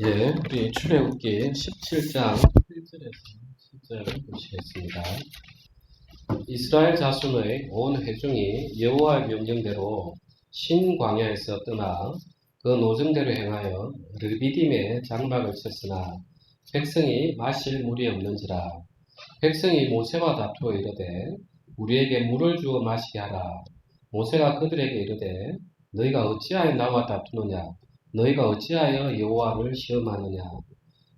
예, 우리 출애굽기 17장 1절에서 10절 보시겠습니다. 이스라엘 자손의 온 회중이 여호와의 명령대로 신광야에서 떠나 그 노정대로 행하여 르비딤에 장막을 쳤으나 백성이 마실 물이 없는지라. 백성이 모세와 다투어 이르되 우리에게 물을 주어 마시게 하라. 모세가 그들에게 이르되 너희가 어찌하여 나와 다투느냐? 너희가 어찌하여 여호와를 시험하느냐?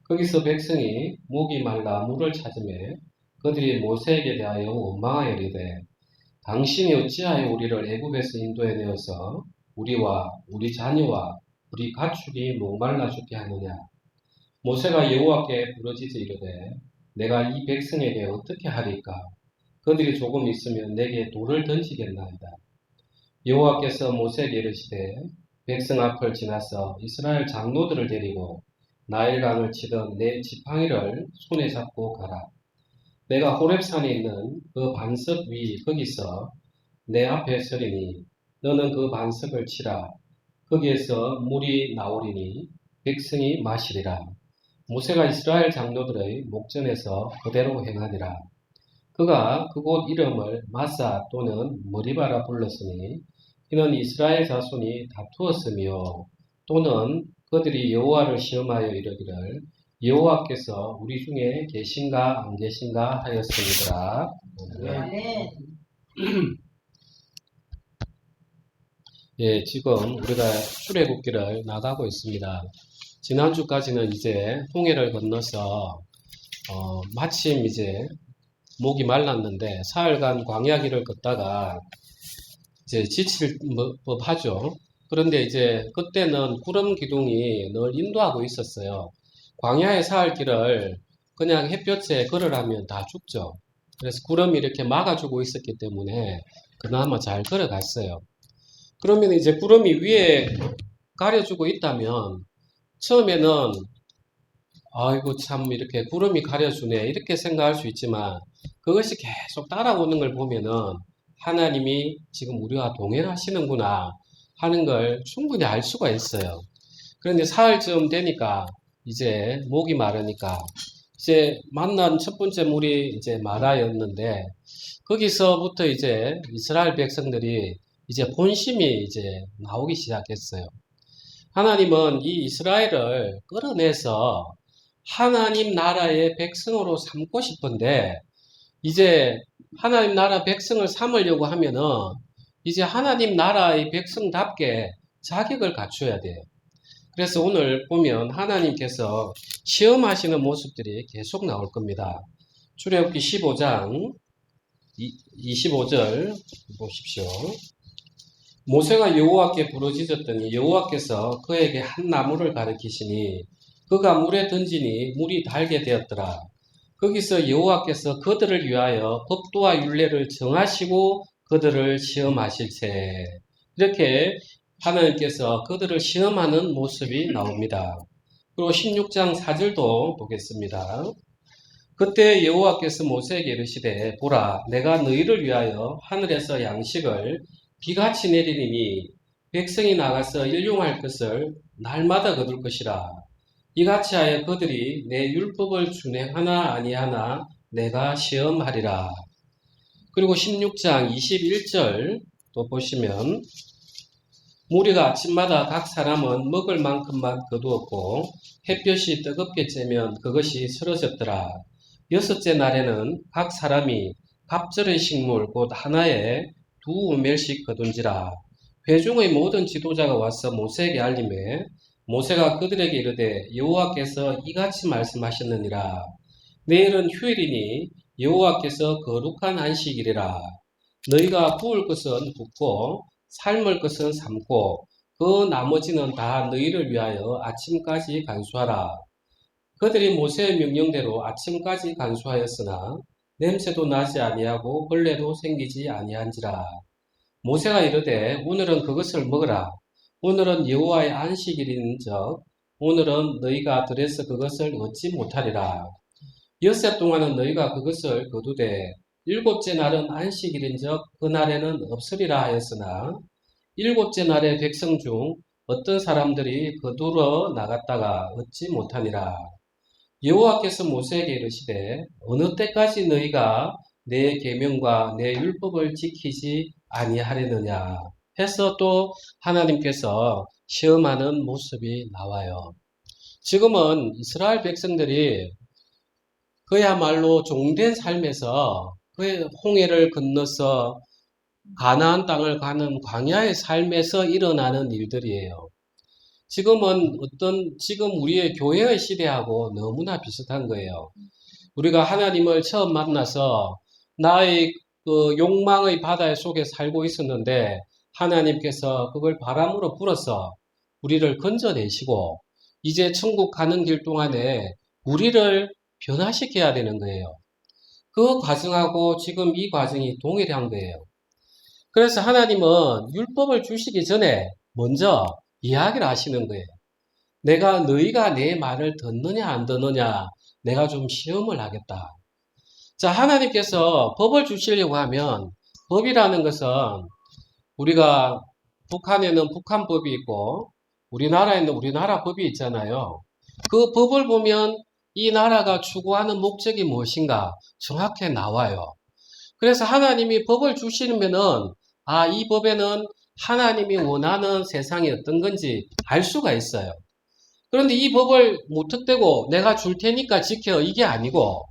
거기서 백성이 목이 말라 물을 찾으매 그들이 모세에게 대하여 원망하여 이르되 당신이 어찌하여 우리를 애굽에서 인도해 내어서 우리와 우리 자녀와 우리 가축이 목말라 죽게 하느냐? 모세가 여호와께 부르짖어 이르되 내가 이 백성에게 어떻게 하리까? 그들이 조금 있으면 내게 돌을 던지겠나이다. 여호와께서 모세에게 이르시되 백성 앞을 지나서 이스라엘 장로들을 데리고 나일강을 치던 내 지팡이를 손에 잡고 가라. 내가 호렙산에 있는 그 반석 위 거기서 내 앞에 서리니 너는 그 반석을 치라. 거기에서 물이 나오리니 백성이 마시리라. 모세가 이스라엘 장로들의 목전에서 그대로 행하니라. 그가 그곳 이름을 마사 또는 머리바라 불렀으니 이는 이스라엘 자손이 다투었으며 또는 그들이 여호와를 시험하여 이르기를 여호와께서 우리 중에 계신가 안 계신가 하였습니다. 네. 예, 지금 우리가 출애굽기를 나가고 있습니다. 지난주까지는 이제 홍해를 건너서 마침 이제 목이 말랐는데 사흘간 광야길을 걷다가 이제 지칠 법하죠. 그런데 이제 그때는 구름 기둥이 늘 인도하고 있었어요. 광야의 사흘길을 그냥 햇볕에 걸으라면 다 죽죠. 그래서 구름이 이렇게 막아주고 있었기 때문에 그나마 잘 걸어갔어요. 그러면 이제 구름이 위에 가려주고 있다면 처음에는 아이고 참 이렇게 구름이 가려주네 이렇게 생각할 수 있지만 그것이 계속 따라오는 걸 보면은 하나님이 지금 우리와 동행하시는구나 하는 걸 충분히 알 수가 있어요. 그런데 사흘쯤 되니까 이제 목이 마르니까 이제 만난 첫 번째 물이 이제 마라였는데 거기서부터 이제 이스라엘 백성들이 이제 본심이 이제 나오기 시작했어요. 하나님은 이 이스라엘을 끌어내서 하나님 나라의 백성으로 삼고 싶은데 이제 하나님 나라 백성을 삼으려고 하면은 이제 하나님 나라의 백성답게 자격을 갖춰야 돼요. 그래서 오늘 보면 하나님께서 시험하시는 모습들이 계속 나올 겁니다. 출애굽기 15장 25절 보십시오. 모세가 여호와께 부르짖었더니 여호와께서 그에게 한 나무를 가리키시니 그가 물에 던지니 물이 달게 되었더라. 거기서 여호와께서 그들을 위하여 법도와 율례를 정하시고 그들을 시험하실세. 이렇게 하나님께서 그들을 시험하는 모습이 나옵니다. 그리고 16장 4절도 보겠습니다. 그때 여호와께서 모세에게 이르시되 보라 내가 너희를 위하여 하늘에서 양식을 비같이 내리니 백성이 나가서 일용할 것을 날마다 거둘 것이라. 이같이 하여 그들이 내 율법을 준행하나 아니하나 내가 시험하리라. 그리고 16장 21절 또 보시면 무리가 아침마다 각 사람은 먹을 만큼만 거두었고 햇볕이 뜨겁게 쬐면 그것이 쓰러졌더라. 여섯째 날에는 각 사람이 갑절의 식물 곧 하나에 2오멜씩 거둔지라. 회중의 모든 지도자가 와서 모세에게 알림해 모세가 그들에게 이르되 여호와께서 이같이 말씀하셨느니라. 내일은 휴일이니 여호와께서 거룩한 안식일이라. 너희가 구울 것은 굽고 삶을 것은 삶고 그 나머지는 다 너희를 위하여 아침까지 간수하라. 그들이 모세의 명령대로 아침까지 간수하였으나 냄새도 나지 아니하고 벌레도 생기지 아니한지라. 모세가 이르되 오늘은 그것을 먹으라. 오늘은 여호와의 안식일인즉 오늘은 너희가 들에서 그것을 얻지 못하리라. 엿새 동안은 너희가 그것을 거두되 일곱째 날은 안식일인즉 그날에는 없으리라 하였으나 일곱째 날에 백성 중 어떤 사람들이 거두러 나갔다가 얻지 못하니라. 여호와께서 모세에게 이르시되 어느 때까지 너희가 내 계명과 내 율법을 지키지 아니하려느냐 해서 또 하나님께서 시험하는 모습이 나와요. 지금은 이스라엘 백성들이 그야말로 종된 삶에서 그 홍해를 건너서 가나안 땅을 가는 광야의 삶에서 일어나는 일들이에요. 지금 우리의 교회의 시대하고 너무나 비슷한 거예요. 우리가 하나님을 처음 만나서 나의 그 욕망의 바다 속에 살고 있었는데 하나님께서 그걸 바람으로 불어서 우리를 건져내시고 이제 천국 가는 길 동안에 우리를 변화시켜야 되는 거예요. 그 과정하고 지금 이 과정이 동일한 거예요. 그래서 하나님은 율법을 주시기 전에 먼저 이야기를 하시는 거예요. 너희가 내 말을 듣느냐 안 듣느냐 내가 좀 시험을 하겠다. 자, 하나님께서 법을 주시려고 하면 법이라는 것은 우리가 북한에는 북한법이 있고 우리나라에는 우리나라 법이 있잖아요. 그 법을 보면 이 나라가 추구하는 목적이 무엇인가 정확히 나와요. 그래서 하나님이 법을 주시면은 이 법에는 하나님이 원하는 세상이 어떤 건지 알 수가 있어요. 그런데 이 법을 무턱대고 내가 줄 테니까 지켜 이게 아니고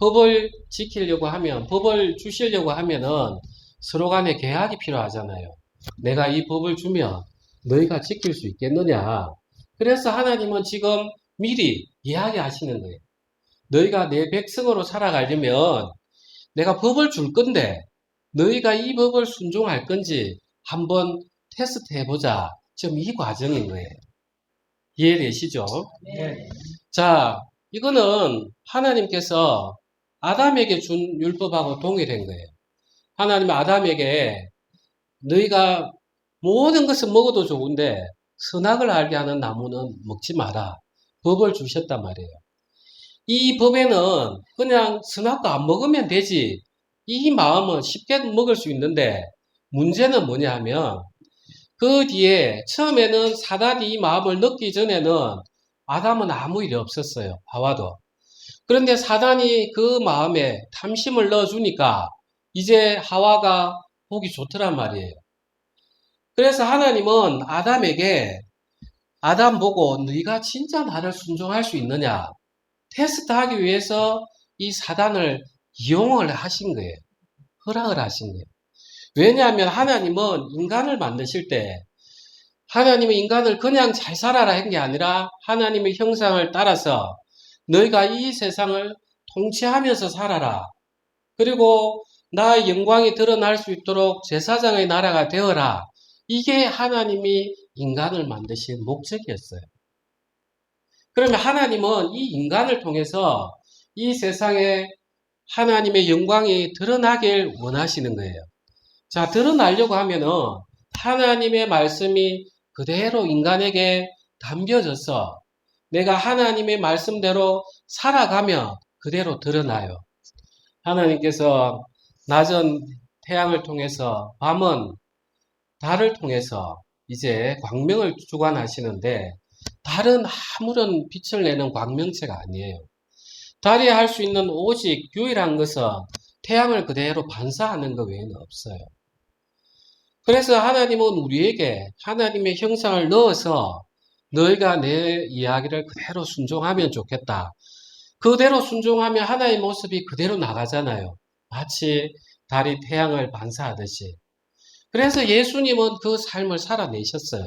법을 지키려고 하면 법을 주시려고 하면은 서로 간에 계약이 필요하잖아요. 내가 이 법을 주면 너희가 지킬 수 있겠느냐. 그래서 하나님은 지금 미리 이야기하시는 거예요. 너희가 내 백성으로 살아가려면 내가 법을 줄 건데 너희가 이 법을 순종할 건지 한번 테스트 해보자. 지금 이 과정인 거예요. 이해되시죠? 네. 자, 이거는 하나님께서 아담에게 준 율법하고 동일한 거예요. 하나님 아담에게 너희가 모든 것을 먹어도 좋은데 선악을 알게 하는 나무는 먹지 마라. 법을 주셨단 말이에요. 이 법에는 그냥 선악도 안 먹으면 되지. 이 마음은 쉽게 먹을 수 있는데 문제는 뭐냐 하면 그 뒤에 처음에는 사단이 이 마음을 넣기 전에는 아담은 아무 일이 없었어요. 하와도. 그런데 사단이 그 마음에 탐심을 넣어주니까 이제 하와가 보기 좋더란 말이에요. 그래서 하나님은 아담에게 아담 보고 너희가 진짜 나를 순종할 수 있느냐 테스트하기 위해서 이 사단을 이용을 하신 거예요. 허락을 하신 거예요. 왜냐하면 하나님은 인간을 만드실 때 하나님은 인간을 그냥 잘 살아라 한 게 아니라 하나님의 형상을 따라서 너희가 이 세상을 통치하면서 살아라. 그리고 나의 영광이 드러날 수 있도록 제사장의 나라가 되어라. 이게 하나님이 인간을 만드신 목적이었어요. 그러면 하나님은 이 인간을 통해서 이 세상에 하나님의 영광이 드러나길 원하시는 거예요. 자, 드러나려고 하면은 하나님의 말씀이 그대로 인간에게 담겨져서 내가 하나님의 말씀대로 살아가면 그대로 드러나요. 하나님께서 낮은 태양을 통해서 밤은 달을 통해서 이제 광명을 주관하시는데 달은 아무런 빛을 내는 광명체가 아니에요. 달이 할 수 있는 오직 유일한 것은 태양을 그대로 반사하는 것 외에는 없어요. 그래서 하나님은 우리에게 하나님의 형상을 넣어서 너희가 내 이야기를 그대로 순종하면 좋겠다. 그대로 순종하면 하나의 모습이 그대로 나가잖아요. 마치 달이 태양을 반사하듯이. 그래서 예수님은 그 삶을 살아내셨어요.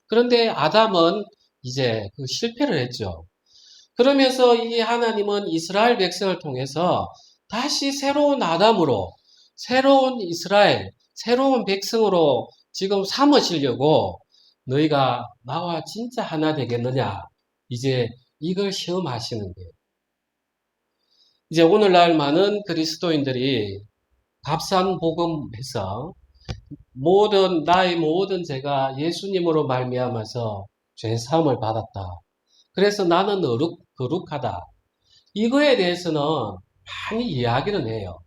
그런데 아담은 이제 그 실패를 했죠. 그러면서 이 하나님은 이스라엘 백성을 통해서 다시 새로운 아담으로, 새로운 이스라엘, 새로운 백성으로 지금 삼으시려고 너희가 나와 진짜 하나 되겠느냐? 이제 이걸 시험하시는 거예요. 이제 오늘날 많은 그리스도인들이 값싼 복음에서 나의 모든 죄가 예수님으로 말미암아서 죄 사함을 받았다. 그래서 나는 거룩하다. 이거에 대해서는 많이 이야기는 해요.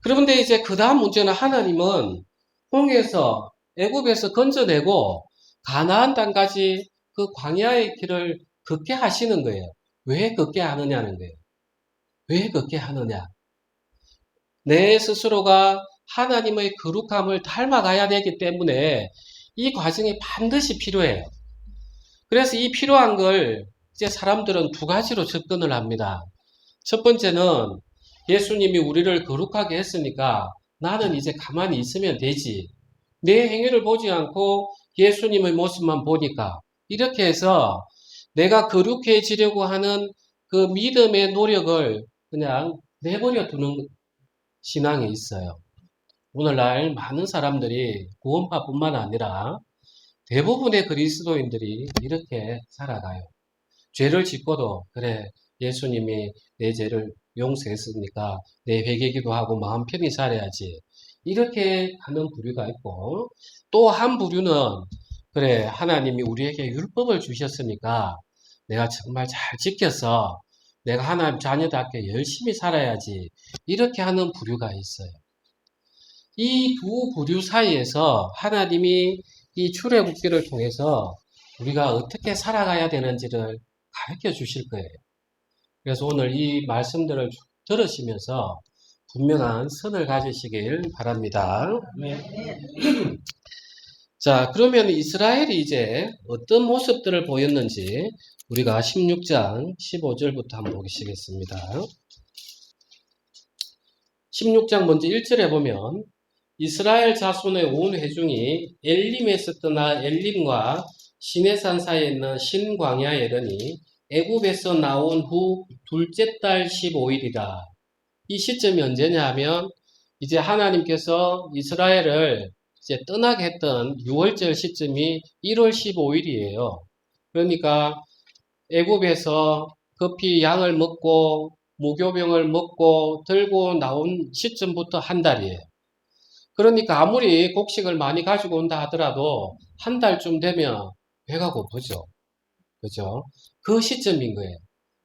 그런데 이제 그 다음 문제는 하나님은 홍해에서 애굽에서 건져내고 가나안 땅까지 그 광야의 길을 걷게 하시는 거예요. 왜 걷게 하느냐는 거예요. 왜 걷게 하느냐? 내 스스로가 하나님의 거룩함을 닮아가야 되기 때문에 이 과정이 반드시 필요해요. 그래서 이 필요한 걸 이제 사람들은 두 가지로 접근을 합니다. 첫 번째는 예수님이 우리를 거룩하게 했으니까 나는 이제 가만히 있으면 되지. 내 행위를 보지 않고 예수님의 모습만 보니까 이렇게 해서 내가 거룩해지려고 하는 그 믿음의 노력을 그냥 내버려 두는 신앙이 있어요. 오늘날 많은 사람들이 구원파뿐만 아니라 대부분의 그리스도인들이 이렇게 살아가요. 죄를 짓고도 그래 예수님이 내 죄를 용서했으니까 내 회개기도 하고 마음 편히 살아야지. 이렇게 하는 부류가 있고 또 한 부류는 그래 하나님이 우리에게 율법을 주셨으니까 내가 정말 잘 지켜서 내가 하나님 자녀답게 열심히 살아야지. 이렇게 하는 부류가 있어요. 이 두 부류 사이에서 하나님이 이 출애굽기를 통해서 우리가 어떻게 살아가야 되는지를 가르쳐 주실 거예요. 그래서 오늘 이 말씀들을 들으시면서 분명한 선을 가지시길 바랍니다. 자, 그러면 이스라엘이 이제 어떤 모습들을 보였는지 우리가 16장 15절부터 한번 보시겠습니다. 16장 먼저 1절에 보면 이스라엘 자손의 온 회중이 엘림에서 떠나 엘림과 시내산 사이에 있는 신광야에 이르니 애굽에서 나온 후 둘째 달 15일이라. 이 시점이 언제냐 하면 이제 하나님께서 이스라엘을 이제 떠나게 했던 6월절 시점이 1월 15일이에요. 그러니까 애굽에서 급히 양을 먹고 무교병을 먹고 들고 나온 시점부터 한 달이에요. 그러니까 아무리 곡식을 많이 가지고 온다 하더라도 한 달쯤 되면 배가 고프죠. 그죠? 그 시점인 거예요.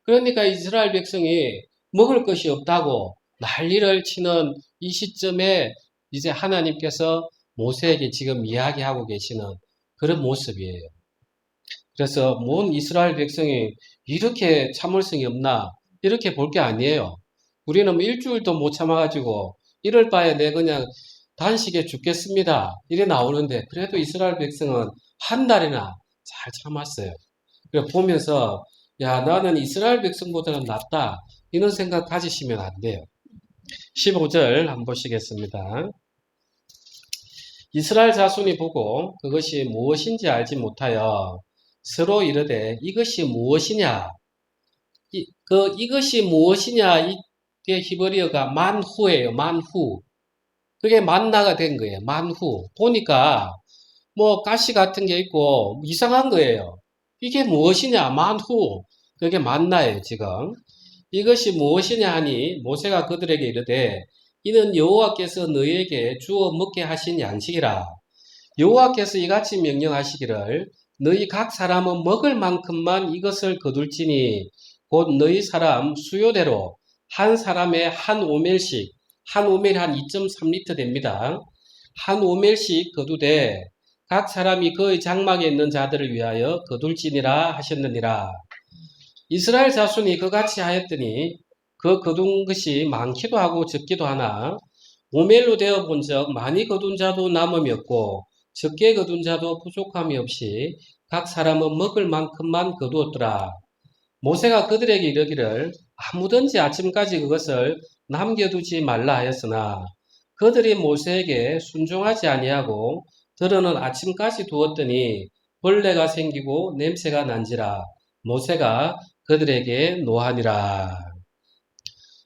그러니까 이스라엘 백성이 먹을 것이 없다고 난리를 치는 이 시점에 이제 하나님께서 모세에게 지금 이야기하고 계시는 그런 모습이에요. 그래서 뭔 이스라엘 백성이 이렇게 참을성이 없나 이렇게 볼 게 아니에요. 우리는 뭐 일주일도 못 참아가지고 이럴 바에 내 그냥 단식에 죽겠습니다. 이래 나오는데 그래도 이스라엘 백성은 한 달이나 잘 참았어요. 그래 보면서 야 나는 이스라엘 백성보다는 낫다 이런 생각 가지시면 안 돼요. 15절 한번 보시겠습니다. 이스라엘 자손이 보고 그것이 무엇인지 알지 못하여 서로 이르되 이것이 무엇이냐 이것이 무엇이냐 이게 히브리어가 만후예요. 만후. 그게 만나가 된 거예요. 만후. 보니까 뭐 가시 같은 게 있고 이상한 거예요. 이게 무엇이냐? 만후. 그게 만나예요, 지금. 이것이 무엇이냐 하니 모세가 그들에게 이르되 이는 여호와께서 너희에게 주어 먹게 하신 양식이라. 여호와께서 이같이 명령하시기를 너희 각 사람은 먹을 만큼만 이것을 거둘지니 곧 너희 사람 수요대로 한 사람에 한 오멜씩 한 오멜이 한 2.3리터 됩니다. 한 오멜씩 거두되 각 사람이 그의 장막에 있는 자들을 위하여 거둘지니라 하셨느니라. 이스라엘 자손이 그같이 하였더니 그 거둔 것이 많기도 하고 적기도 하나 오멜로 되어 본즉 많이 거둔 자도 남음이 없고 적게 거둔 자도 부족함이 없이 각 사람은 먹을 만큼만 거두었더라. 모세가 그들에게 이르기를 아무든지 아침까지 그것을 남겨두지 말라 하였으나 그들이 모세에게 순종하지 아니하고 들어는 아침까지 두었더니 벌레가 생기고 냄새가 난지라. 모세가 그들에게 노하니라.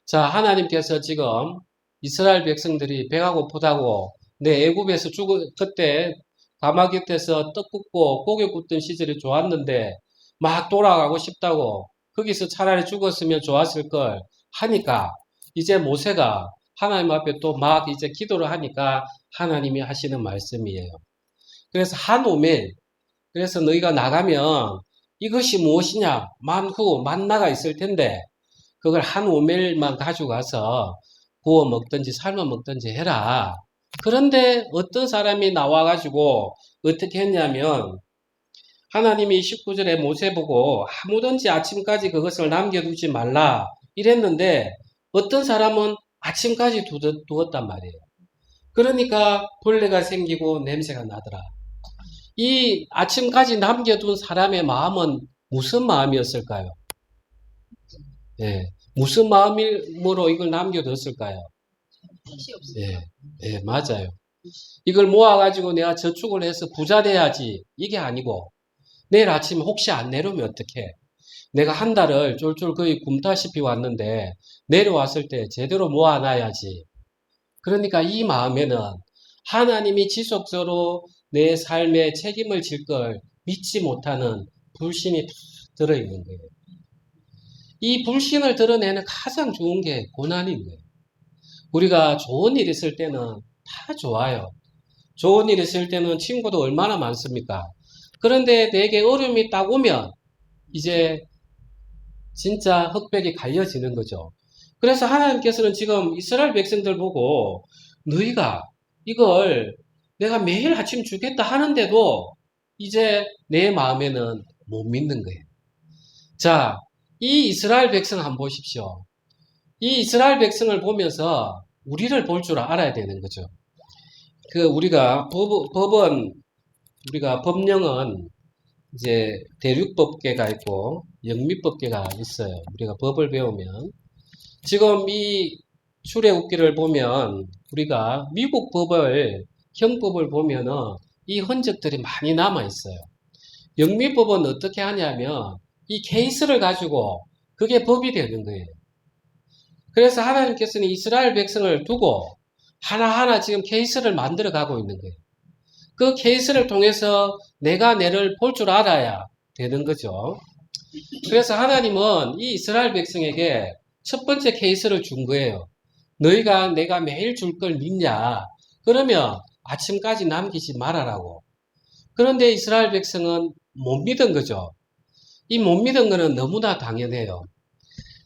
자, 하나님께서 지금 이스라엘 백성들이 배가 고프다고 내 애굽에서 그때 가마 곁에서 떡 굽고 고기 굽던 시절이 좋았는데 막 돌아가고 싶다고 거기서 차라리 죽었으면 좋았을 걸 하니까 이제 모세가 하나님 앞에 또 막 이제 기도를 하니까 하나님이 하시는 말씀이에요. 그래서 한 오멜, 그래서 너희가 나가면 이것이 무엇이냐? 만후, 만나가 있을 텐데 그걸 한 오멜만 가지고 가서 구워 먹든지 삶아 먹든지 해라. 그런데 어떤 사람이 나와가지고 어떻게 했냐면 하나님이 19절에 모세 보고 아무든지 아침까지 그것을 남겨두지 말라 이랬는데 어떤 사람은 아침까지 두었단 말이에요. 그러니까 벌레가 생기고 냄새가 나더라. 이 아침까지 남겨둔 사람의 마음은 무슨 마음이었을까요? 예, 무슨 마음으로 이걸 남겨뒀을까요? 예, 예, 맞아요. 이걸 모아가지고 내가 저축을 해서 부자 돼야지. 이게 아니고, 내일 아침 혹시 안 내려오면 어떡해? 내가 한 달을 쫄쫄 거의 굶다시피 왔는데, 내려왔을 때 제대로 모아놔야지. 그러니까 이 마음에는 하나님이 지속적으로 내 삶에 책임을 질 걸 믿지 못하는 불신이 다 들어있는 거예요. 이 불신을 드러내는 가장 좋은 게 고난인 거예요. 우리가 좋은 일 있을 때는 다 좋아요. 좋은 일 있을 때는 친구도 얼마나 많습니까? 그런데 내게 어려움이 딱 오면 이제 진짜 흑백이 갈려지는 거죠. 그래서 하나님께서는 지금 이스라엘 백성들 보고 너희가 이걸 내가 매일 아침 주겠다 하는데도 이제 내 마음에는 못 믿는 거예요. 자, 이 이스라엘 백성 한번 보십시오. 이 이스라엘 백성을 보면서 우리를 볼 줄 알아야 되는 거죠. 우리가 법령은 이제 대륙법계가 있고 영미법계가 있어요. 우리가 법을 배우면 지금 이 출애굽기를 보면 우리가 미국 형법을 보면은 이 흔적들이 많이 남아 있어요. 영미법은 어떻게 하냐면 이 케이스를 가지고 그게 법이 되는 거예요. 그래서 하나님께서는 이스라엘 백성을 두고 하나하나 지금 케이스를 만들어 가고 있는 거예요. 그 케이스를 통해서 내가 내를 볼 줄 알아야 되는 거죠. 그래서 하나님은 이 이스라엘 백성에게 첫 번째 케이스를 준 거예요. 너희가 내가 매일 줄 걸 믿냐? 그러면 아침까지 남기지 말아라고. 그런데 이스라엘 백성은 못 믿은 거죠. 이 못 믿은 거는 너무나 당연해요.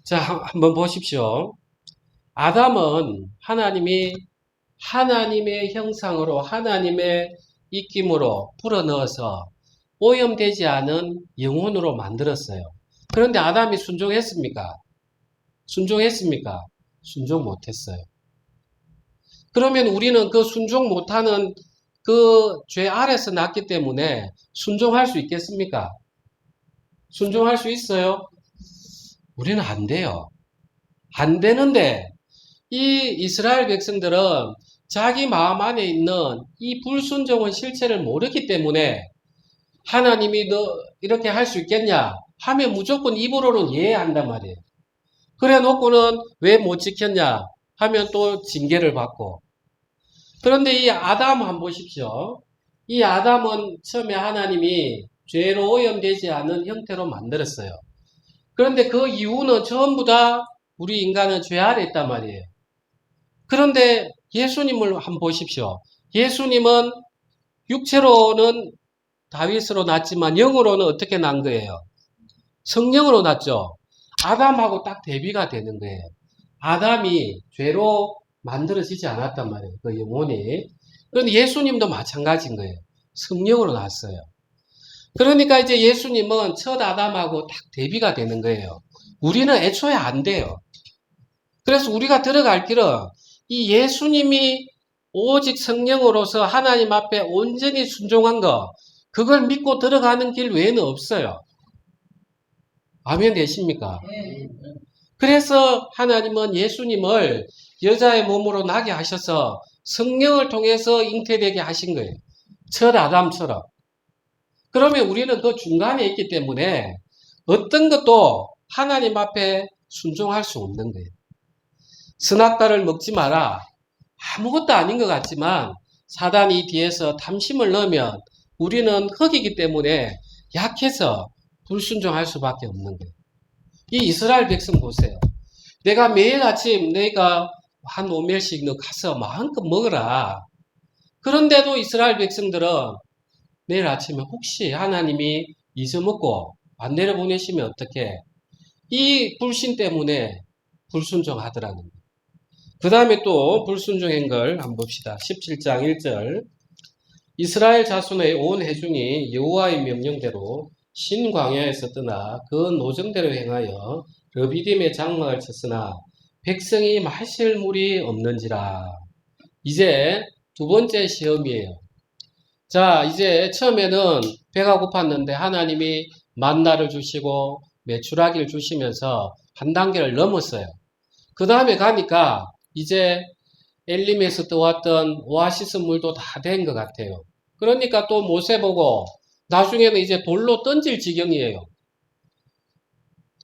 자, 한번 보십시오. 아담은 하나님의 형상으로 하나님의 입김으로 불어넣어서 오염되지 않은 영혼으로 만들었어요. 그런데 아담이 순종했습니까? 순종 못했어요. 그러면 우리는 그 순종 못하는 그 죄 아래서 났기 때문에 순종할 수 있겠습니까? 순종할 수 있어요? 우리는 안 돼요. 안 되는데 이 이스라엘 백성들은 자기 마음 안에 있는 이 불순종의 실체를 모르기 때문에 하나님이 너 이렇게 할 수 있겠냐 하면 무조건 입으로는 예한단 말이에요. 그래 놓고는 왜 못 지켰냐 하면 또 징계를 받고. 그런데 이 아담 한번 보십시오. 이 아담은 처음에 하나님이 죄로 오염되지 않은 형태로 만들었어요. 그런데 그 이유는 전부 다 우리 인간은 죄 아래 있단 말이에요. 그런데 예수님을 한번 보십시오. 예수님은 육체로는 다윗으로 났지만 영으로는 어떻게 난 거예요? 성령으로 났죠. 아담하고 딱 대비가 되는 거예요. 아담이 죄로 만들어지지 않았단 말이에요. 그 영혼이. 그런데 예수님도 마찬가지인 거예요. 성령으로 났어요. 그러니까 이제 예수님은 첫 아담하고 딱 대비가 되는 거예요. 우리는 애초에 안 돼요. 그래서 우리가 들어갈 길은 이 예수님이 오직 성령으로서 하나님 앞에 온전히 순종한 거, 그걸 믿고 들어가는 길 외에는 없어요. 아멘 되십니까? 그래서 하나님은 예수님을 여자의 몸으로 나게 하셔서 성령을 통해서 잉태되게 하신 거예요. 첫 아담처럼. 그러면 우리는 그 중간에 있기 때문에 어떤 것도 하나님 앞에 순종할 수 없는 거예요. 선악과를 먹지 마라. 아무것도 아닌 것 같지만 사단이 뒤에서 탐심을 넣으면 우리는 흙이기 때문에 약해서 불순종할 수밖에 없는 거예요. 이 이스라엘 백성 보세요. 내가 매일 아침 너희가 한 5멸씩 너 가서 마음껏 먹어라. 그런데도 이스라엘 백성들은 내일 아침에 혹시 하나님이 잊어먹고 안 내려보내시면 어떡해? 이 불신 때문에 불순종하더라는 거예요. 그 다음에 또 불순종한 걸 한번 봅시다. 17장 1절. 이스라엘 자손의 온 회중이 여호와의 명령대로 신광야에서 떠나 그 노정대로 행하여 르비딤의 장막을 쳤으나 백성이 마실 물이 없는지라. 이제 두 번째 시험이에요. 자, 이제 처음에는 배가 고팠는데 하나님이 만나를 주시고 메추라기를 주시면서 한 단계를 넘었어요. 그 다음에 가니까 이제 엘림에서 떠왔던 오아시스 물도 다 된 것 같아요. 그러니까 또 모세 보고 나중에는 이제 돌로 던질 지경이에요.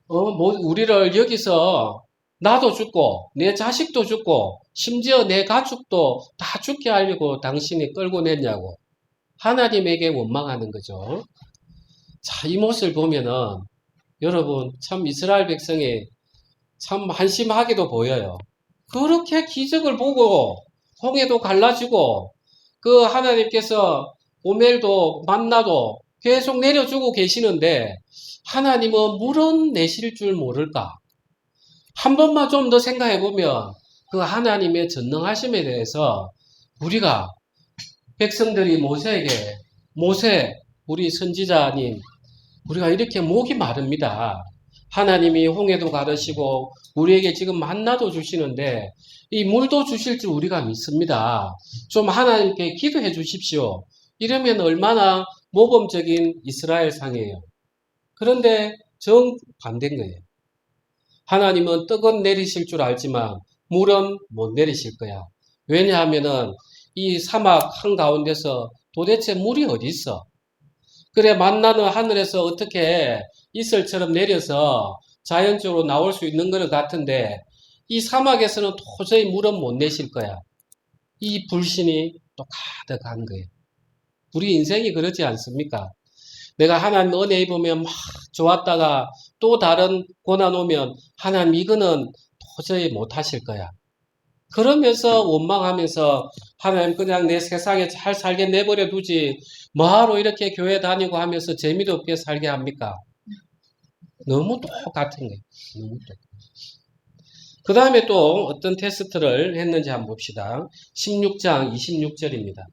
우리를 여기서 나도 죽고 내 자식도 죽고 심지어 내 가축도 다 죽게 하려고 당신이 끌고 냈냐고 하나님에게 원망하는 거죠. 자, 이 모습을 보면은 여러분 참 이스라엘 백성이 참 한심하게도 보여요. 그렇게 기적을 보고 홍해도 갈라지고 그 하나님께서 오멜도 만나도 계속 내려주고 계시는데 하나님은 물은 내실 줄 모를까? 한 번만 좀 더 생각해 보면 그 하나님의 전능하심에 대해서 우리가 백성들이 모세에게 모세 우리 선지자님 우리가 이렇게 목이 마릅니다. 하나님이 홍해도 가르시고 우리에게 지금 만나도 주시는데 이 물도 주실 줄 우리가 믿습니다. 좀 하나님께 기도해 주십시오. 이러면 얼마나 모범적인 이스라엘 상이에요. 그런데 정반대인 거예요. 하나님은 떡은 내리실 줄 알지만 물은 못 내리실 거야. 왜냐하면은 이 사막 한가운데서 도대체 물이 어디 있어? 그래 만나는 하늘에서 어떻게 이슬처럼 내려서 자연적으로 나올 수 있는 것 같은데 이 사막에서는 도저히 물은 못 내실 거야. 이 불신이 또 가득한 거예요. 우리 인생이 그러지 않습니까? 내가 하나님 은혜 입으면 막 좋았다가 또 다른 고난 오면 하나님 이거는 도저히 못 하실 거야. 그러면서 원망하면서 하나님 그냥 내 세상에 잘 살게 내버려 두지 뭐하러 이렇게 교회 다니고 하면서 재미도 없게 살게 합니까? 너무 똑같은 거예요. 너무 똑같아요. 그 다음에 또 어떤 테스트를 했는지 한번 봅시다. 16장 26절입니다.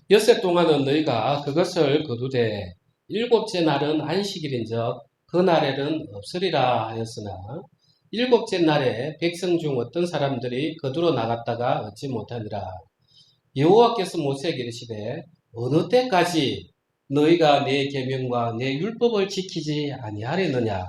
엿새 동안은 너희가 그것을 거두되 일곱째 날은 안식일인즉 그 날에는 없으리라 하였으나 일곱째 날에 백성 중 어떤 사람들이 거두러 나갔다가 얻지 못하니라. 여호와께서 모세에게 이르시되 어느 때까지 너희가 내 계명과 내 율법을 지키지 아니하려느냐.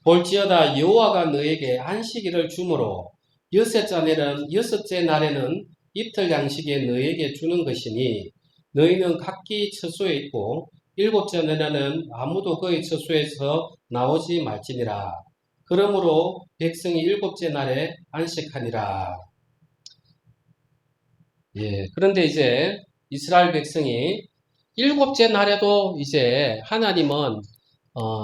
볼지어다 여호와가 너에게 안식일을 주므로 여섯째 날에는 이틀 양식에 너에게 주는 것이니 너희는 각기 처소에 있고 일곱째 날에는 아무도 그의 처소에서 나오지 말지니라. 그러므로 백성이 일곱째 날에 안식하니라. 예, 그런데 이제 이스라엘 백성이 일곱째 날에도 이제 하나님은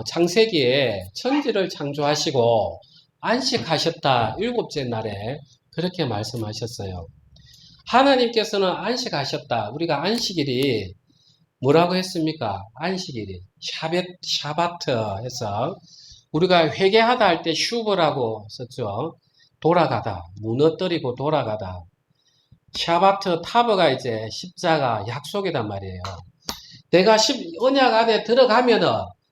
창세기에 천지를 창조하시고 안식하셨다. 일곱째 날에 그렇게 말씀하셨어요. 하나님께서는 안식하셨다. 우리가 안식일이 뭐라고 했습니까? 안식일이 샤바트 해서 우리가 회개하다 할 때 슈버라고 썼죠. 돌아가다, 무너뜨리고 돌아가다. 샤바트 타버가 이제 십자가 약속이란 말이에요. 내가 언약 안에 들어가면은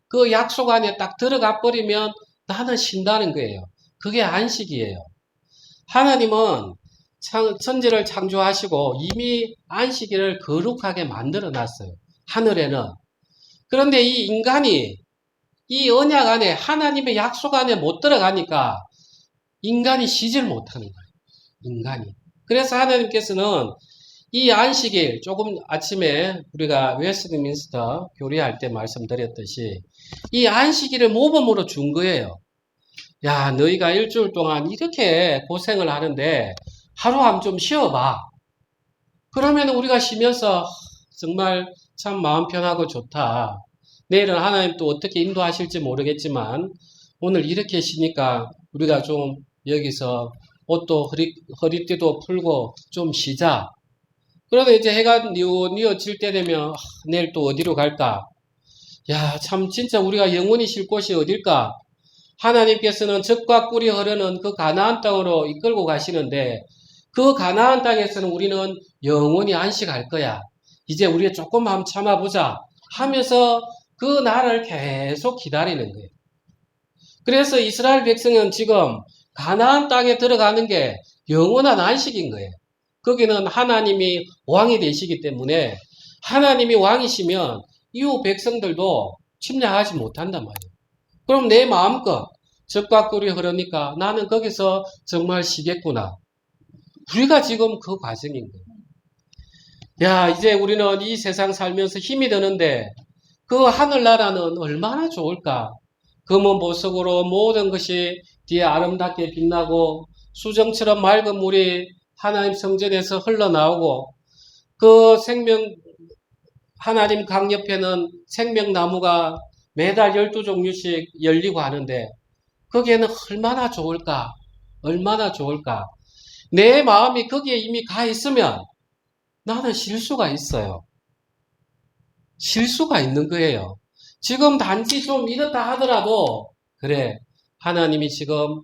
그 약속 안에 딱 들어가 버리면 나는 쉰다는 거예요. 그게 안식이에요. 하나님은 천지를 창조하시고 이미 안식일을 거룩하게 만들어 놨어요. 하늘에는. 그런데 이 인간이 이 언약 안에 하나님의 약속 안에 못 들어가니까 인간이 쉬질 못하는 거예요. 인간이. 그래서 하나님께서는 이 안식일 조금 아침에 우리가 웨스트민스터 교리할 때 말씀드렸듯이 이 안식일을 모범으로 준 거예요. 야, 너희가 일주일 동안 이렇게 고생을 하는데 하루 한번 좀 쉬어봐. 그러면 우리가 쉬면서 정말 참 마음 편하고 좋다. 내일은 하나님 또 어떻게 인도하실지 모르겠지만 오늘 이렇게 쉬니까 우리가 좀 여기서 옷도 허리띠도 풀고 좀 쉬자. 그러다 이제 해가 뉘어질 때 되면 내일 또 어디로 갈까? 야, 참 진짜 우리가 영원히 쉴 곳이 어딜까? 하나님께서는 젖과 꿀이 흐르는 그 가나안 땅으로 이끌고 가시는데 그 가나안 땅에서는 우리는 영원히 안식할 거야. 이제 우리가 조금만 참아보자 하면서 그 날을 계속 기다리는 거예요. 그래서 이스라엘 백성은 지금 가나안 땅에 들어가는 게 영원한 안식인 거예요. 거기는 하나님이 왕이 되시기 때문에 하나님이 왕이시면 이후 백성들도 침략하지 못한단 말이에요. 그럼 내 마음껏 젖과 꿀이 흐르니까 나는 거기서 정말 쉬겠구나. 우리가 지금 그 과정인 거예요. 야, 이제 우리는 이 세상 살면서 힘이 드는데 그 하늘나라는 얼마나 좋을까? 금은 보석으로 모든 것이 뒤에 아름답게 빛나고 수정처럼 맑은 물이 하나님 성전에서 흘러나오고 그 하나님 강 옆에는 생명나무가 매달 12종류씩 열리고 하는데 거기에는 얼마나 좋을까? 얼마나 좋을까? 내 마음이 거기에 이미 가 있으면 나는 쉴 수가 있어요. 쉴 수가 있는 거예요. 지금 단지 좀 이렇다 하더라도 그래, 하나님이 지금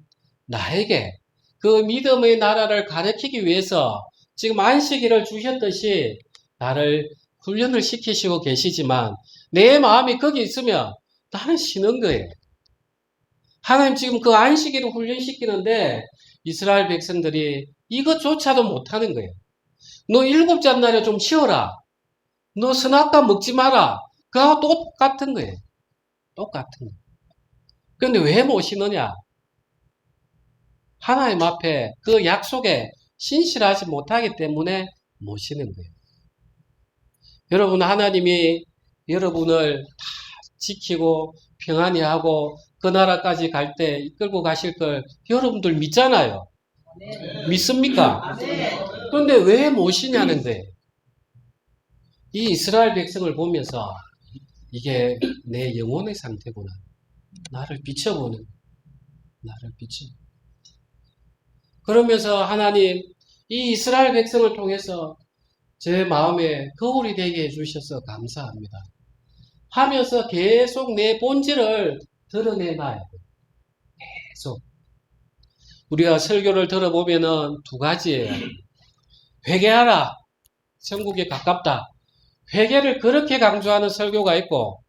나에게 그 믿음의 나라를 가르치기 위해서 지금 안식일을 주셨듯이 나를 훈련을 시키시고 계시지만 내 마음이 거기 있으면 나는 쉬는 거예요. 하나님 지금 그 안식일을 훈련시키는데 이스라엘 백성들이 이것조차도 못하는 거예요. 너 일곱째 날에 좀 쉬어라. 너 선악과 먹지 마라. 그거하고 똑같은 거예요. 똑같은 거예요. 그런데 왜 못 쉬느냐? 하나님 앞에 그 약속에 신실하지 못하기 때문에 못 쉬는 거예요. 여러분, 하나님이 여러분을 다 지키고 평안히 하고 그 나라까지 갈 때 이끌고 가실 걸 여러분들 믿잖아요. 믿습니까? 그런데 왜 못 쉬냐는 거예요. 이 이스라엘 백성을 보면서 이게 내 영혼의 상태구나. 나를 비춰보는, 나를 비춰. 그러면서 하나님, 이 이스라엘 백성을 통해서 제 마음에 거울이 되게 해주셔서 감사합니다. 하면서 계속 내 본질을 드러내놔야 돼요. 계속. 우리가 설교를 들어보면은 두 가지예요. 회개하라. 천국에 가깝다. 회개를 그렇게 강조하는 설교가 있고,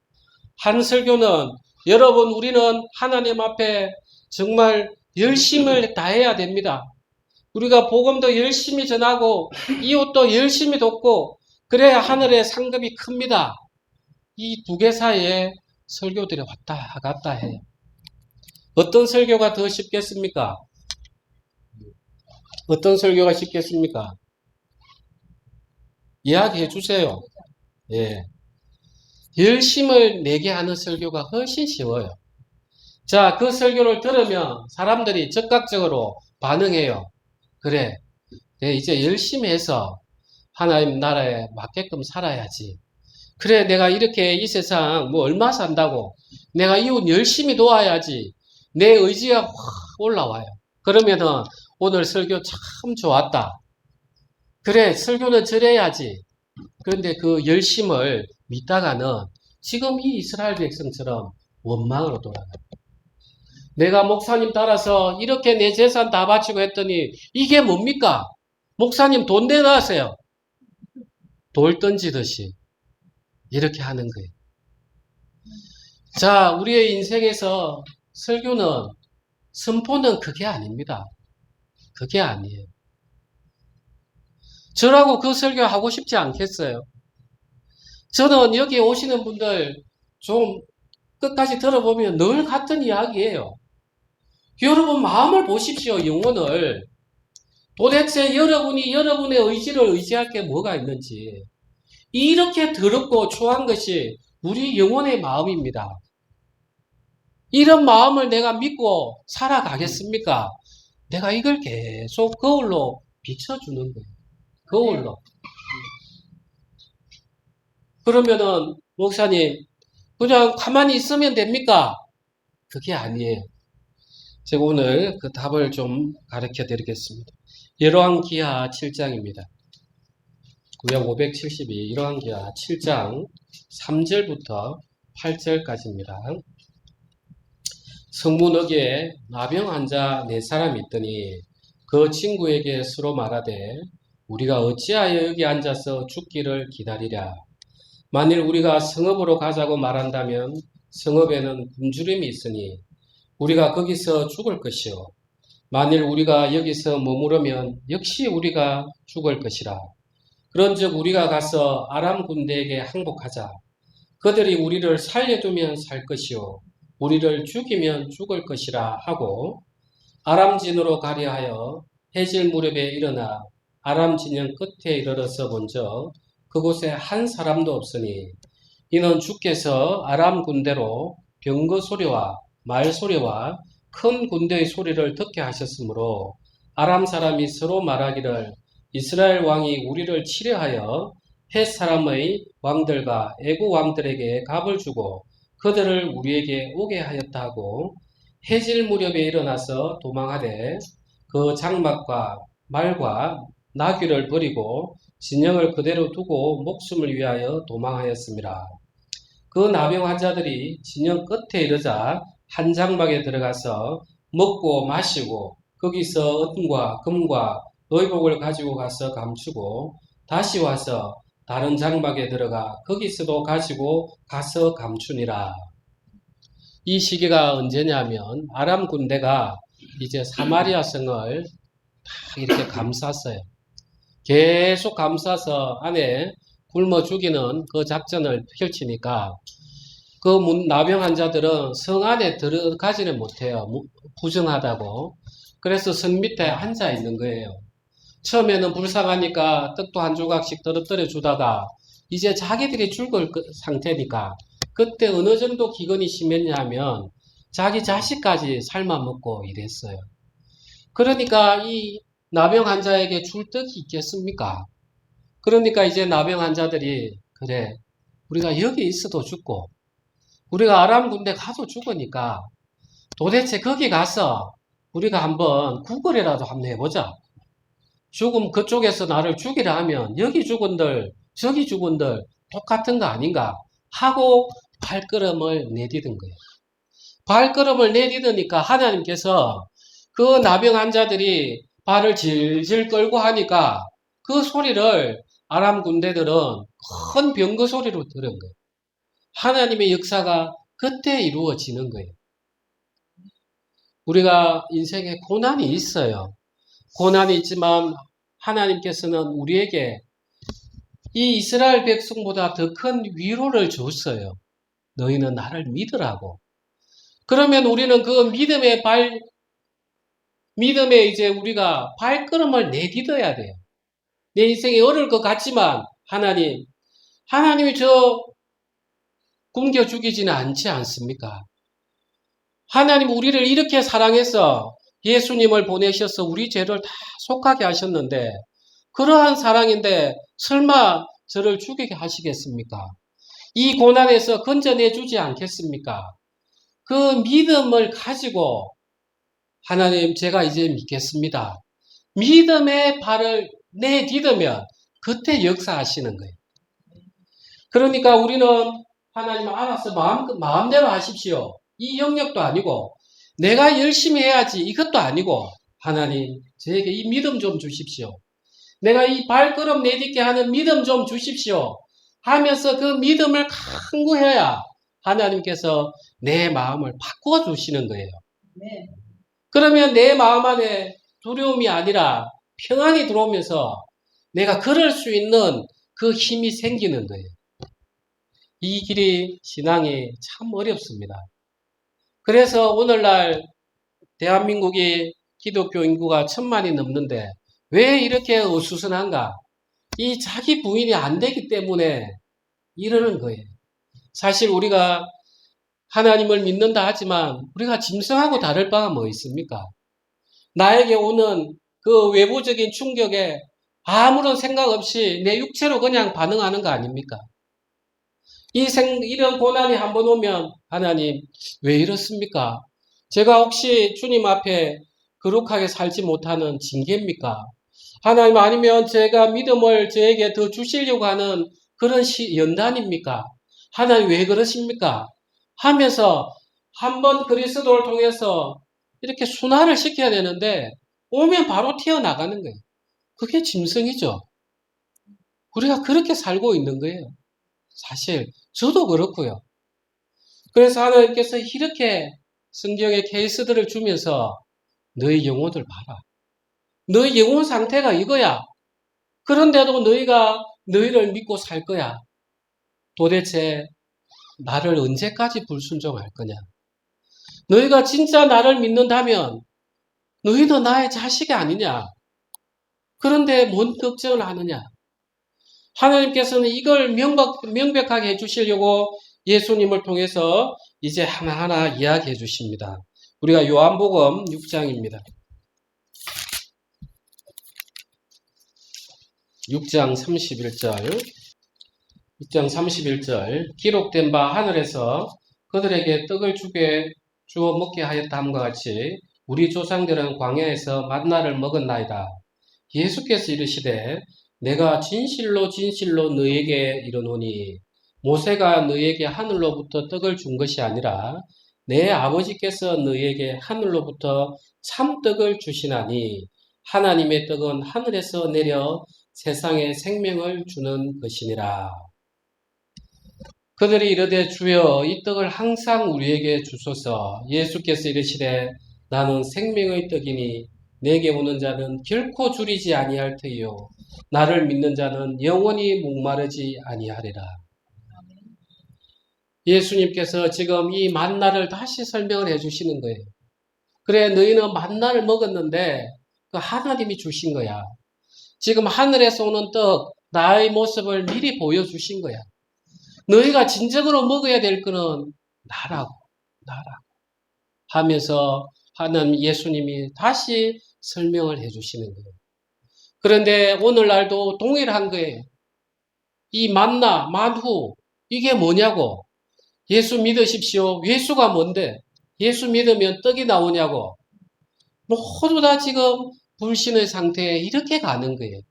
한 설교는 여러분, 우리는 하나님 앞에 정말 열심을 다해야 됩니다. 우리가 복음도 열심히 전하고 이웃도 열심히 돕고 그래야 하늘의 상급이 큽니다. 이 두 개 사이에 설교들이 왔다 갔다 해요. 어떤 설교가 더 쉽겠습니까? 어떤 설교가 쉽겠습니까? 이야기해 주세요. 예. 열심을 내게 하는 설교가 훨씬 쉬워요. 자, 그 설교를 들으면 사람들이 즉각적으로 반응해요. 그래, 내 이제 열심히 해서 하나님 나라에 맞게끔 살아야지. 그래, 내가 이렇게 이 세상 뭐 얼마 산다고 내가 이웃 열심히 도와야지. 내 의지가 확 올라와요. 그러면은 오늘 설교 참 좋았다. 그래, 설교는 저래야지. 그런데 그 열심을 믿다가는 지금 이 이스라엘 백성처럼 원망으로 돌아가요. 내가 목사님 따라서 이렇게 내 재산 다 바치고 했더니 이게 뭡니까? 목사님 돈 내놔세요. 돌 던지듯이 이렇게 하는 거예요. 자, 우리의 인생에서 설교는, 선포는 그게 아닙니다. 그게 아니에요. 저라고 그 설교 하고 싶지 않겠어요. 저는 여기 오시는 분들 좀 끝까지 들어보면 늘 같은 이야기예요. 여러분 마음을 보십시오. 영혼을. 도대체 여러분이 여러분의 의지를 의지할 게 뭐가 있는지. 이렇게 더럽고 초한 것이 우리 영혼의 마음입니다. 이런 마음을 내가 믿고 살아가겠습니까? 내가 이걸 계속 거울로 비춰주는 거예요. 거울로. 그러면은 목사님 그냥 가만히 있으면 됩니까? 그게 아니에요. 제가 오늘 그 답을 좀 가르쳐 드리겠습니다. 열왕기하 7장입니다. 구약 572 열왕기하 7장 3절부터 8절까지입니다. 성문 어귀에 나병 환자 4사람이 있더니 그 친구에게 서로 말하되 우리가 어찌하여 여기 앉아서 죽기를 기다리랴. 만일 우리가 성읍으로 가자고 말한다면 성읍에는 굶주림이 있으니 우리가 거기서 죽을 것이요. 만일 우리가 여기서 머무르면 역시 우리가 죽을 것이라. 그런즉 우리가 가서 아람 군대에게 항복하자. 그들이 우리를 살려두면 살 것이요 우리를 죽이면 죽을 것이라 하고 아람진으로 가려 하여 해질 무렵에 일어나 아람 진영 끝에 이르러서 본즉 그곳에 한 사람도 없으니 이는 주께서 아람 군대로 병거 소리와 말 소리와 큰 군대의 소리를 듣게 하셨으므로 아람 사람이 서로 말하기를 이스라엘 왕이 우리를 치려하여 헷 사람의 왕들과 애국 왕들에게 갑을 주고 그들을 우리에게 오게 하였다 하고 해질 무렵에 일어나서 도망하되 그 장막과 말과 나귀를 버리고 진영을 그대로 두고 목숨을 위하여 도망하였습니다. 그 나병 환자들이 진영 끝에 이르자 한 장막에 들어가서 먹고 마시고 거기서 은과 금과 의복을 가지고 가서 감추고 다시 와서 다른 장막에 들어가 거기서도 가지고 가서 감추니라. 이 시기가 언제냐면 아람 군대가 이제 사마리아 성을 다 이렇게 감쌌어요. 계속 감싸서 안에 굶어 죽이는 그 작전을 펼치니까 그 나병 환자들은 성 안에 들어가지는 못해요. 부정하다고. 그래서 성 밑에 앉아 있는 거예요. 처음에는 불쌍하니까 떡도 한 조각씩 떨어뜨려 주다가 이제 자기들이 죽을 상태니까 그때 어느 정도 기근이 심했냐 하면 자기 자식까지 삶아 먹고 이랬어요. 그러니까 이 나병 환자에게 줄 떡이 있겠습니까? 그러니까 이제 나병 환자들이 그래 우리가 여기 있어도 죽고 우리가 아람 군대 가도 죽으니까 도대체 거기 가서 우리가 한번 구걸이라도 한번 해보자. 죽음 그쪽에서 나를 죽이라 하면 여기 죽은들 저기 죽은들 똑같은 거 아닌가 하고 발걸음을 내디딘 거예요. 발걸음을 내디드니까 하나님께서 그 나병 환자들이 발을 질질 끌고 하니까 그 소리를 아람 군대들은 큰 병거 소리로 들은 거예요. 하나님의 역사가 그때 이루어지는 거예요. 우리가 인생에 고난이 있어요. 고난이 있지만 하나님께서는 우리에게 이 이스라엘 백성보다 더 큰 위로를 줬어요. 너희는 나를 믿으라고. 그러면 우리는 그 믿음에 이제 우리가 발걸음을 내딛어야 돼요. 내 인생이 어려울 것 같지만 하나님이 저 굶겨 죽이지는 않지 않습니까? 하나님 우리를 이렇게 사랑해서 예수님을 보내셔서 우리 죄를 다 속하게 하셨는데 그러한 사랑인데 설마 저를 죽이게 하시겠습니까? 이 고난에서 건져내 주지 않겠습니까? 그 믿음을 가지고 하나님 제가 이제 믿겠습니다. 믿음의 발을 내딛으면 그때 역사하시는 거예요. 그러니까 우리는 하나님 알아서 마음대로 하십시오. 이 영역도 아니고 내가 열심히 해야지 이것도 아니고 하나님 저에게 이 믿음 좀 주십시오. 내가 이 발걸음 내딛게 하는 믿음 좀 주십시오. 하면서 그 믿음을 강구해야 하나님께서 내 마음을 바꿔 주시는 거예요. 네. 그러면 내 마음 안에 두려움이 아니라 평안이 들어오면서 내가 걸을 수 있는 그 힘이 생기는 거예요. 이 길이 신앙이 참 어렵습니다. 그래서 오늘날 대한민국이 기독교 인구가 1000만이 넘는데 왜 이렇게 어수선한가? 이 자기 부인이 안 되기 때문에 이러는 거예요. 사실 우리가 하나님을 믿는다 하지만 우리가 짐승하고 다를 바가 뭐 있습니까? 나에게 오는 그 외부적인 충격에 아무런 생각 없이 내 육체로 그냥 반응하는 거 아닙니까? 이런 고난이 한번 오면 하나님 왜 이렇습니까? 제가 혹시 주님 앞에 거룩하게 살지 못하는 징계입니까? 하나님 아니면 제가 믿음을 저에게 더 주시려고 하는 그런 연단입니까? 하나님 왜 그러십니까? 하면서 한번 그리스도를 통해서 이렇게 순화를 시켜야 되는데 오면 바로 튀어나가는 거예요. 그게 짐승이죠. 우리가 그렇게 살고 있는 거예요. 사실 저도 그렇고요. 그래서 하나님께서 이렇게 성경의 케이스들을 주면서 너희 영혼을 봐라. 너희 영혼 상태가 이거야. 그런데도 너희가 너희를 믿고 살 거야. 도대체 나를 언제까지 불순종할 거냐? 너희가 진짜 나를 믿는다면 너희도 나의 자식이 아니냐? 그런데 뭔 걱정을 하느냐? 하나님께서는 이걸 명백하게 해주시려고 예수님을 통해서 이제 하나하나 이야기해 주십니다. 우리가 요한복음 6장입니다. 6장 31절. 6장 31절. 기록된 바 하늘에서 그들에게 떡을 주어 먹게 하였다함과 같이 우리 조상들은 광야에서 만나를 먹었나이다. 예수께서 이르시되 내가 진실로 진실로 너에게 이르노니 모세가 너에게 하늘로부터 떡을 준 것이 아니라 내 아버지께서 너에게 하늘로부터 참떡을 주시나니 하나님의 떡은 하늘에서 내려 세상에 생명을 주는 것이니라. 그들이 이르되 주여 이 떡을 항상 우리에게 주소서. 예수께서 이르시되 나는 생명의 떡이니 내게 오는 자는 결코 줄이지 아니할 터이요 나를 믿는 자는 영원히 목마르지 아니하리라. 예수님께서 지금 이 만나를 다시 설명을 해주시는 거예요. 그래 너희는 만나를 먹었는데 그 하나님이 주신 거야. 지금 하늘에서 오는 떡 나의 모습을 미리 보여주신 거야. 너희가 진정으로 먹어야 될 거는 나라고 하면서 하는 예수님이 다시 설명을 해주시는 거예요. 그런데 오늘날도 동일한 거예요. 이 만나, 만후 이게 뭐냐고. 예수 믿으십시오. 예수가 뭔데? 예수 믿으면 떡이 나오냐고. 모두 다 지금 불신의 상태에 이렇게 가는 거예요.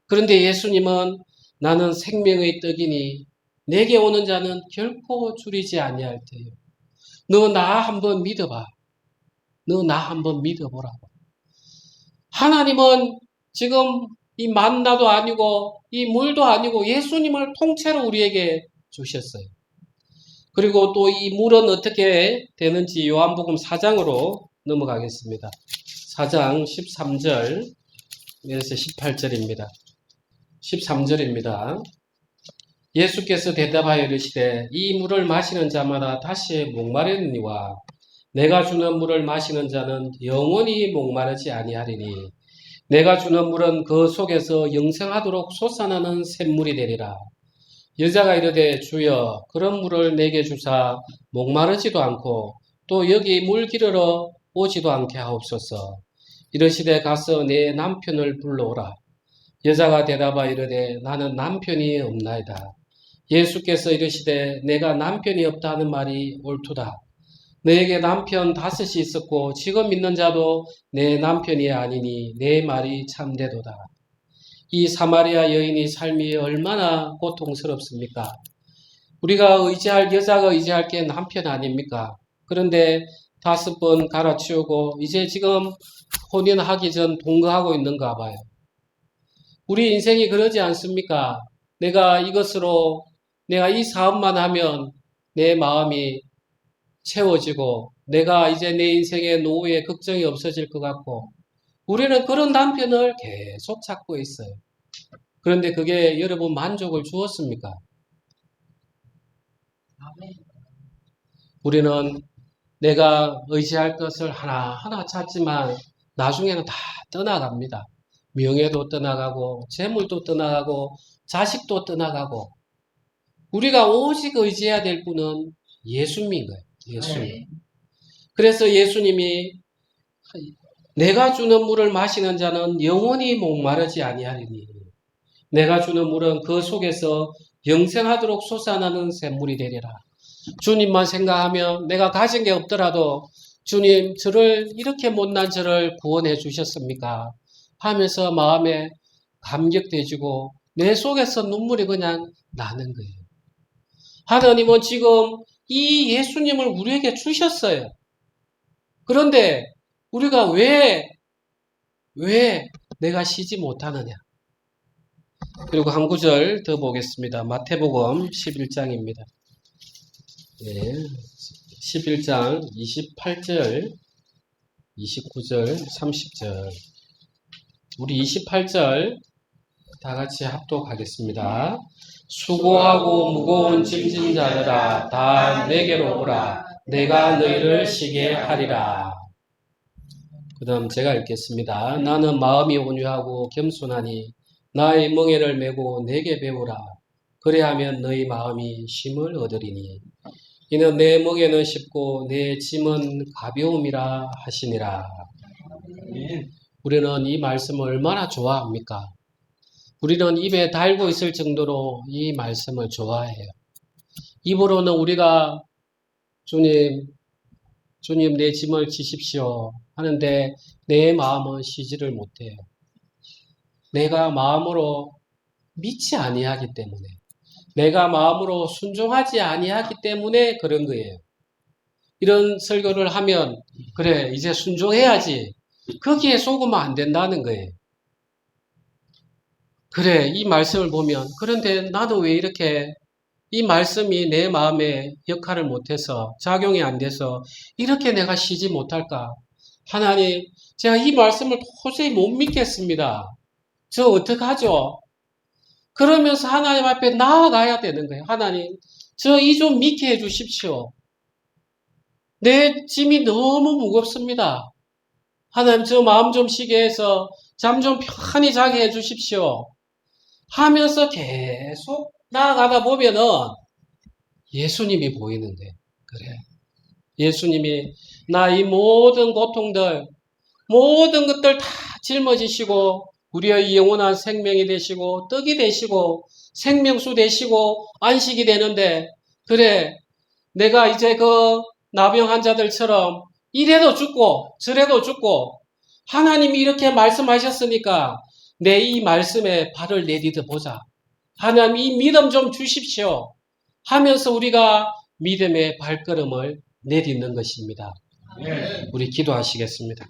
그런데 예수님은 나는 생명의 떡이니 내게 오는 자는 결코 줄이지 아니할 테요. 너 나 한번 믿어봐. 너 나 한번 믿어보라고. 하나님은 지금 이 만나도 아니고 이 물도 아니고 예수님을 통째로 우리에게 주셨어요. 그리고 또 이 물은 어떻게 되는지 요한복음 4장으로 넘어가겠습니다. 4장 13절에서 18절입니다. 13절입니다. 예수께서 대답하여 이르시되 이 물을 마시는 자마다 다시 목마르니와 내가 주는 물을 마시는 자는 영원히 목마르지 아니하리니 내가 주는 물은 그 속에서 영생하도록 솟아나는 샘물이 되리라. 여자가 이르되 주여 그런 물을 내게 주사 목마르지도 않고 또 여기 물 기르러 오지도 않게 하옵소서. 이르시되 가서 내 남편을 불러오라. 여자가 대답하여 이르되 나는 남편이 없나이다. 예수께서 이르시되 내가 남편이 없다 하는 말이 옳도다. 너에게 남편 5이 있었고 지금 있는 자도 내 남편이 아니니 내 말이 참되도다. 이 사마리아 여인의 삶이 얼마나 고통스럽습니까? 여자가 의지할 게 남편 아닙니까? 그런데 5번 갈아치우고 이제 지금 혼인하기 전 동거하고 있는가 봐요. 우리 인생이 그러지 않습니까? 내가 이 사업만 하면 내 마음이 채워지고 내가 이제 내 인생의 노후에 걱정이 없어질 것 같고 우리는 그런 남편을 계속 찾고 있어요. 그런데 그게 여러분 만족을 주었습니까? 우리는 내가 의지할 것을 하나하나 찾지만 나중에는 다 떠나갑니다. 명예도 떠나가고 재물도 떠나가고 자식도 떠나가고 우리가 오직 의지해야 될 분은 예수님인 거예요. 예수님. 네. 그래서 예수님이 내가 주는 물을 마시는 자는 영원히 목마르지 아니하리니 내가 주는 물은 그 속에서 영생하도록 솟아나는 샘물이 되리라. 주님만 생각하면 내가 가진 게 없더라도 주님 저를 이렇게 못난 저를 구원해 주셨습니까? 하면서 마음에 감격되지고 내 속에서 눈물이 그냥 나는 거예요. 하나님은 지금 이 예수님을 우리에게 주셨어요. 그런데 우리가 왜 왜 내가 쉬지 못하느냐? 그리고 한 구절 더 보겠습니다. 마태복음 11장입니다. 네, 11장 28절, 29절, 30절. 우리 28절 다 같이 합독하겠습니다. 수고하고 무거운 짐진 자들아 다 내게로 오라. 내가 너희를 쉬게 하리라. 그 다음 제가 읽겠습니다. 나는 마음이 온유하고 겸손하니 나의 멍에를 메고 내게 배우라. 그래하면 너희 마음이 쉼을 얻으리니 이는 내 멍에는 쉽고 내 짐은 가벼움이라 하시니라. 우리는 이 말씀을 얼마나 좋아합니까? 우리는 입에 달고 있을 정도로 이 말씀을 좋아해요. 입으로는 우리가 주님 내 짐을 지십시오 하는데 내 마음은 쉬지를 못해요. 내가 마음으로 믿지 아니하기 때문에, 내가 마음으로 순종하지 아니하기 때문에 그런 거예요. 이런 설교를 하면 그래 이제 순종해야지, 거기에 속으면 안 된다는 거예요. 그래 이 말씀을 보면 그런데 나도 왜 이렇게 이 말씀이 내 마음에 역할을 못해서 작용이 안 돼서 이렇게 내가 쉬지 못할까? 하나님, 제가 이 말씀을 도저히 못 믿겠습니다. 저 어떡하죠? 그러면서 하나님 앞에 나아가야 되는 거예요. 하나님, 저 이 좀 믿게 해 주십시오. 내 짐이 너무 무겁습니다. 하나님, 저 마음 좀 쉬게 해서 잠 좀 편히 자게 해 주십시오. 하면서 계속 나아가다 보면은 예수님이 보이는데, 그래. 예수님이 나 이 모든 고통들, 모든 것들 다 짊어지시고 우리의 영원한 생명이 되시고 떡이 되시고 생명수 되시고 안식이 되는데, 그래 내가 이제 그 나병 환자들처럼 이래도 죽고 저래도 죽고 하나님이 이렇게 말씀하셨으니까 내 이 말씀에 발을 내디뎌 보자. 하나님 이 믿음 좀 주십시오 하면서 우리가 믿음의 발걸음을 내딛는 것입니다. 우리 기도하시겠습니다.